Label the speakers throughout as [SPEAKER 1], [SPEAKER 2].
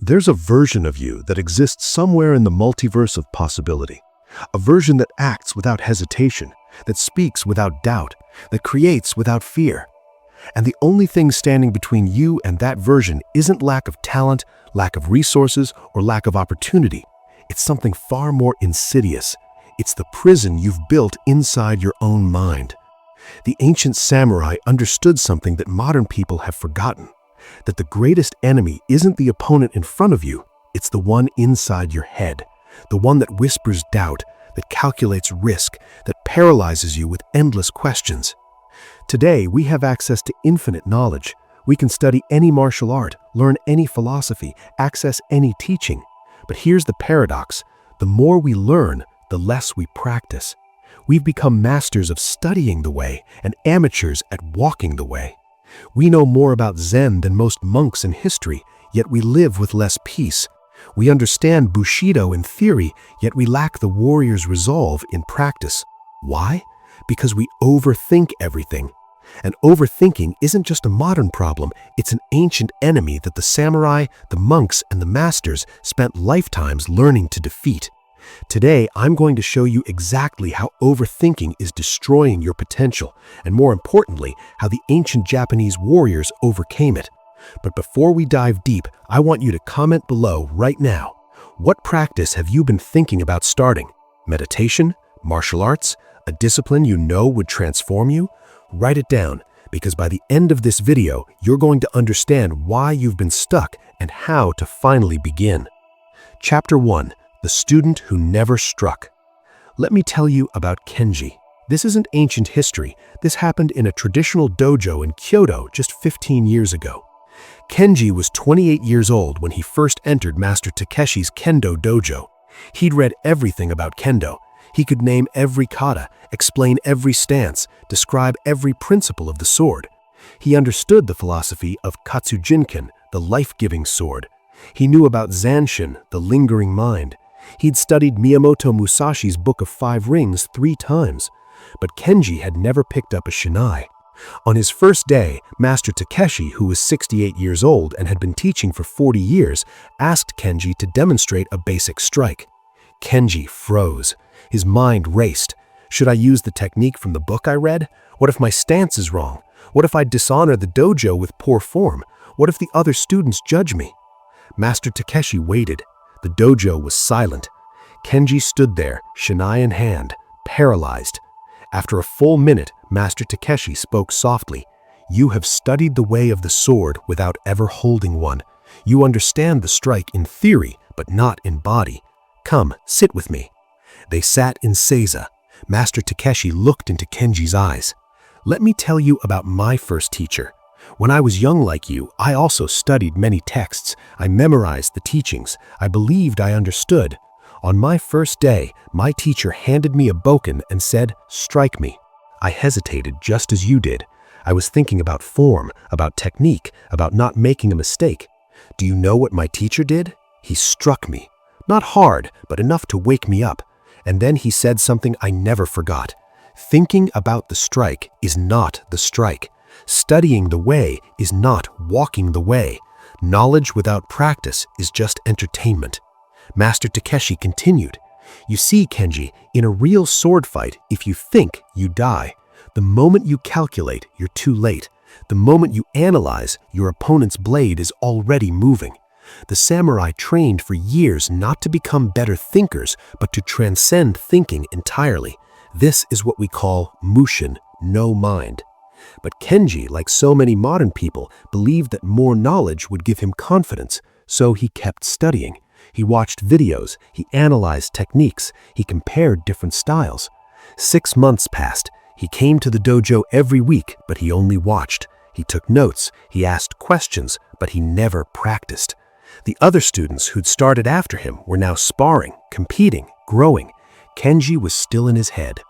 [SPEAKER 1] There's a version of you that exists somewhere in the multiverse of possibility. A version that acts without hesitation, that speaks without doubt, that creates without fear. And the only thing standing between you and that version isn't lack of talent, lack of resources, or lack of opportunity. It's something far more insidious. It's the prison you've built inside your own mind. The ancient samurai understood something that modern people have forgotten. That the greatest enemy isn't the opponent in front of you, it's the one inside your head. The one that whispers doubt, that calculates risk, that paralyzes you with endless questions. Today, we have access to infinite knowledge. We can study any martial art, learn any philosophy, access any teaching. But here's the paradox. The more we learn, the less we practice. We've become masters of studying the way and amateurs at walking the way. We know more about Zen than most monks in history, yet we live with less peace. We understand Bushido in theory, yet we lack the warrior's resolve in practice. Why? Because we overthink everything. And overthinking isn't just a modern problem, it's an ancient enemy that the samurai, the monks, and the masters spent lifetimes learning to defeat. Today, I'm going to show you exactly how overthinking is destroying your potential, and more importantly, how the ancient Japanese warriors overcame it. But before we dive deep, I want you to comment below right now. What practice have you been thinking about starting? Meditation? Martial arts? A discipline you know would transform you? Write it down, because by the end of this video, you're going to understand why you've been stuck and how to finally begin. Chapter 1. The Student Who Never Struck. Let me tell you about Kenji. This isn't ancient history. This happened in a traditional dojo in Kyoto just 15 years ago. Kenji was 28 years old when he first entered Master Takeshi's kendo dojo. He'd read everything about kendo. He could name every kata, explain every stance, describe every principle of the sword. He understood the philosophy of Katsujinken, the life-giving sword. He knew about Zanshin, the lingering mind. He'd studied Miyamoto Musashi's Book of Five Rings 3 times, but Kenji had never picked up a shinai. On his first day, Master Takeshi, who was 68 years old and had been teaching for 40 years, asked Kenji to demonstrate a basic strike. Kenji froze. His mind raced. Should I use the technique from the book I read? What if my stance is wrong? What if I dishonor the dojo with poor form? What if the other students judge me? Master Takeshi waited. The dojo was silent. Kenji stood there, shinai in hand, paralyzed. After a full minute, Master Takeshi spoke softly. You have studied the way of the sword without ever holding one. You understand the strike in theory, but not in body. Come, sit with me. They sat in seiza. Master Takeshi looked into Kenji's eyes. Let me tell you about my first teacher. When I was young like you, I also studied many texts. I memorized the teachings. I believed I understood. On my first day, my teacher handed me a bokken and said, "Strike me." I hesitated just as you did. I was thinking about form, about technique, about not making a mistake. Do you know what my teacher did? He struck me. Not hard, but enough to wake me up. And then he said something I never forgot. Thinking about the strike is not the strike. Studying the way is not walking the way. Knowledge without practice is just entertainment. Master Takeshi continued. You see, Kenji, in a real sword fight, if you think, you die. The moment you calculate, you're too late. The moment you analyze, your opponent's blade is already moving. The samurai trained for years not to become better thinkers, but to transcend thinking entirely. This is what we call Mushin, no mind. But Kenji, like so many modern people, believed that more knowledge would give him confidence, so he kept studying. He watched videos, he analyzed techniques, he compared different styles. 6 months passed. He came to the dojo every week, but he only watched. He took notes, he asked questions, but he never practiced. The other students who'd started after him were now sparring, competing, growing. Kenji was still in his head.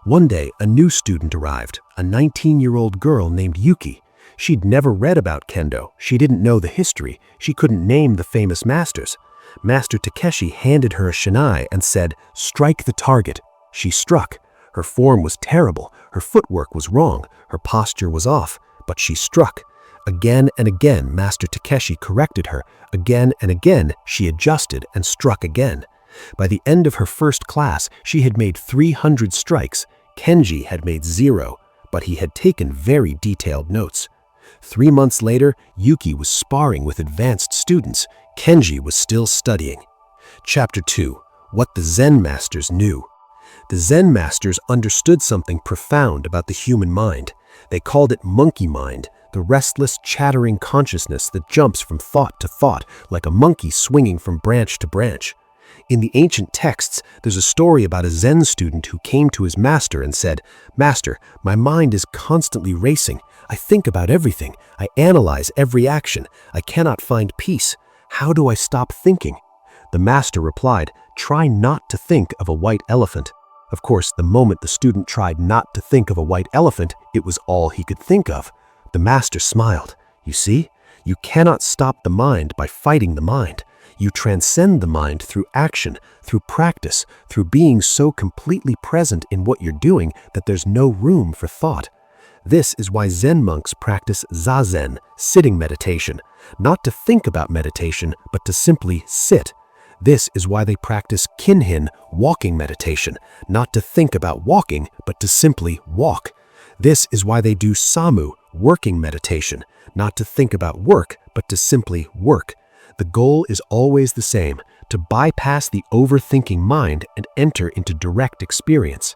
[SPEAKER 1] One day, a new student arrived, a 19-year-old girl named Yuki. She'd never read about kendo, she didn't know the history, she couldn't name the famous masters. Master Takeshi handed her a shinai and said, "Strike the target." She struck. Her form was terrible, her footwork was wrong, her posture was off, but she struck. Again and again, Master Takeshi corrected her. Again and again, she adjusted and struck again. By the end of her first class, she had made 300 strikes. Kenji had made 0, but he had taken very detailed notes. 3 months later, Yuki was sparring with advanced students. Kenji was still studying. Chapter 2. What the Zen Masters Knew. The Zen Masters understood something profound about the human mind. They called it monkey mind, the restless, chattering consciousness that jumps from thought to thought like a monkey swinging from branch to branch. In the ancient texts, there's a story about a Zen student who came to his master and said, "Master, my mind is constantly racing. I think about everything. I analyze every action. I cannot find peace. How do I stop thinking?" The master replied, "Try not to think of a white elephant." Of course, the moment the student tried not to think of a white elephant, it was all he could think of. The master smiled. "You see, you cannot stop the mind by fighting the mind. You transcend the mind through action, through practice, through being so completely present in what you're doing that there's no room for thought." This is why Zen monks practice zazen, sitting meditation, not to think about meditation, but to simply sit. This is why they practice kinhin, walking meditation, not to think about walking, but to simply walk. This is why they do samu, working meditation, not to think about work, but to simply work. The goal is always the same, to bypass the overthinking mind and enter into direct experience.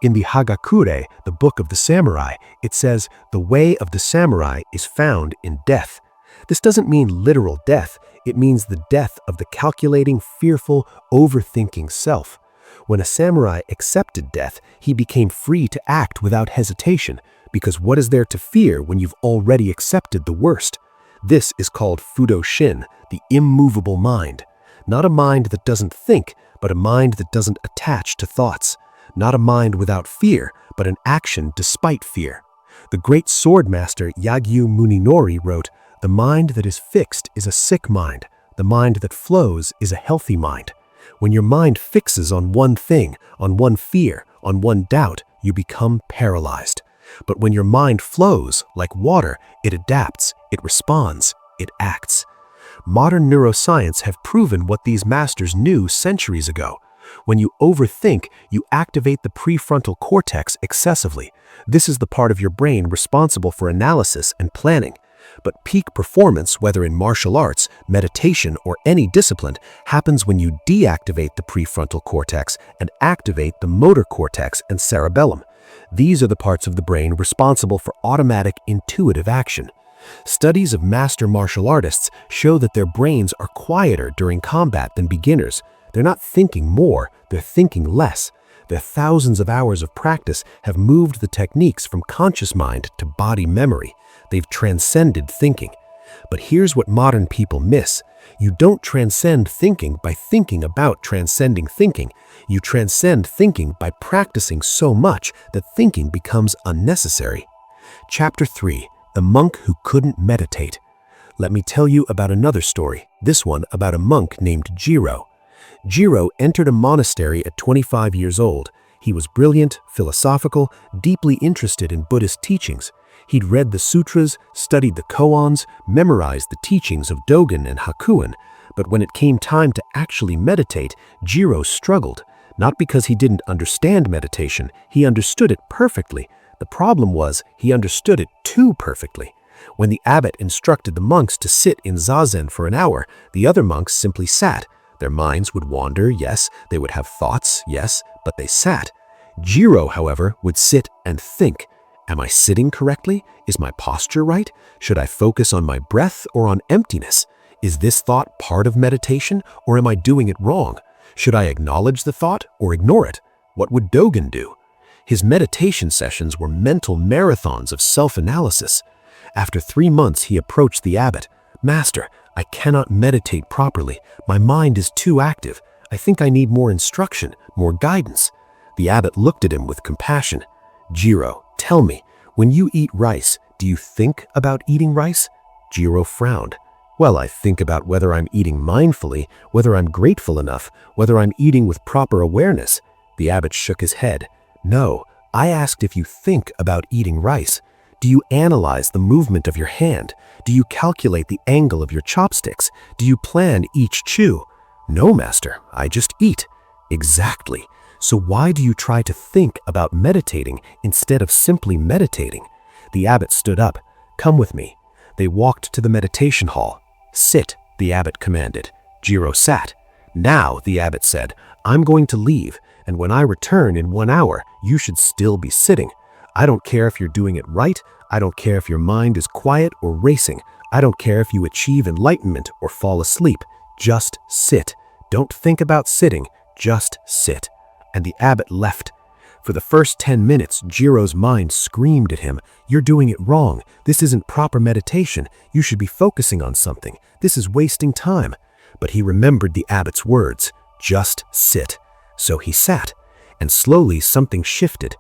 [SPEAKER 1] In the Hagakure, the book of the samurai, it says, "The way of the samurai is found in death." This doesn't mean literal death. It means the death of the calculating, fearful, overthinking self. When a samurai accepted death, he became free to act without hesitation, because what is there to fear when you've already accepted the worst? This is called Fudoshin, the immovable mind. Not a mind that doesn't think, but a mind that doesn't attach to thoughts. Not a mind without fear, but an action despite fear. The great sword master Yagyu Muninori wrote, "The mind that is fixed is a sick mind. The mind that flows is a healthy mind." When your mind fixes on one thing, on one fear, on one doubt, you become paralyzed. But when your mind flows, like water, it adapts, it responds, it acts. Modern neuroscience have proven what these masters knew centuries ago. When you overthink, you activate the prefrontal cortex excessively. This is the part of your brain responsible for analysis and planning. But peak performance, whether in martial arts, meditation, or any discipline, happens when you deactivate the prefrontal cortex and activate the motor cortex and cerebellum. These are the parts of the brain responsible for automatic, intuitive action. Studies of master martial artists show that their brains are quieter during combat than beginners. They're not thinking more, they're thinking less. Their thousands of hours of practice have moved the techniques from conscious mind to body memory. They've transcended thinking. But here's what modern people miss. You don't transcend thinking by thinking about transcending thinking. You transcend thinking by practicing so much that thinking becomes unnecessary. Chapter 3. The Monk Who Couldn't Meditate. Let me tell you about another story, this one about a monk named Jiro. Jiro entered a monastery at 25 years old. He was brilliant, philosophical, deeply interested in Buddhist teachings. He'd read the sutras, studied the koans, memorized the teachings of Dogen and Hakuin. But when it came time to actually meditate, Jiro struggled. Not because he didn't understand meditation, he understood it perfectly. The problem was he understood it too perfectly. When the abbot instructed the monks to sit in zazen for an hour, the other monks simply sat. Their minds would wander, yes, they would have thoughts, yes, but they sat. Jiro, however, would sit and think. Am I sitting correctly? Is my posture right? Should I focus on my breath or on emptiness? Is this thought part of meditation, or am I doing it wrong? Should I acknowledge the thought or ignore it? What would Dogen do? His meditation sessions were mental marathons of self-analysis. After 3 months, he approached the abbot. "Master, I cannot meditate properly. My mind is too active. I think I need more instruction, more guidance." The abbot looked at him with compassion. "Jiro, tell me, when you eat rice, do you think about eating rice?" Jiro frowned. "Well, I think about whether I'm eating mindfully, whether I'm grateful enough, whether I'm eating with proper awareness." The abbot shook his head. "No, I asked if you think about eating rice." Do you analyze the movement of your hand? Do you calculate the angle of your chopsticks? Do you plan each chew? No, master, I just eat. Exactly. So why do you try to think about meditating instead of simply meditating? The abbot stood up. Come with me. They walked to the meditation hall. Sit, the abbot commanded. Jiro sat. Now, the abbot said, I'm going to leave, and when I return in 1 hour, you should still be sitting. I don't care if you're doing it right. I don't care if your mind is quiet or racing. I don't care if you achieve enlightenment or fall asleep. Just sit. Don't think about sitting. Just sit. And the abbot left. For the first 10 minutes, Jiro's mind screamed at him, You're doing it wrong. This isn't proper meditation. You should be focusing on something. This is wasting time. But he remembered the abbot's words, just sit. So he sat, and slowly something shifted.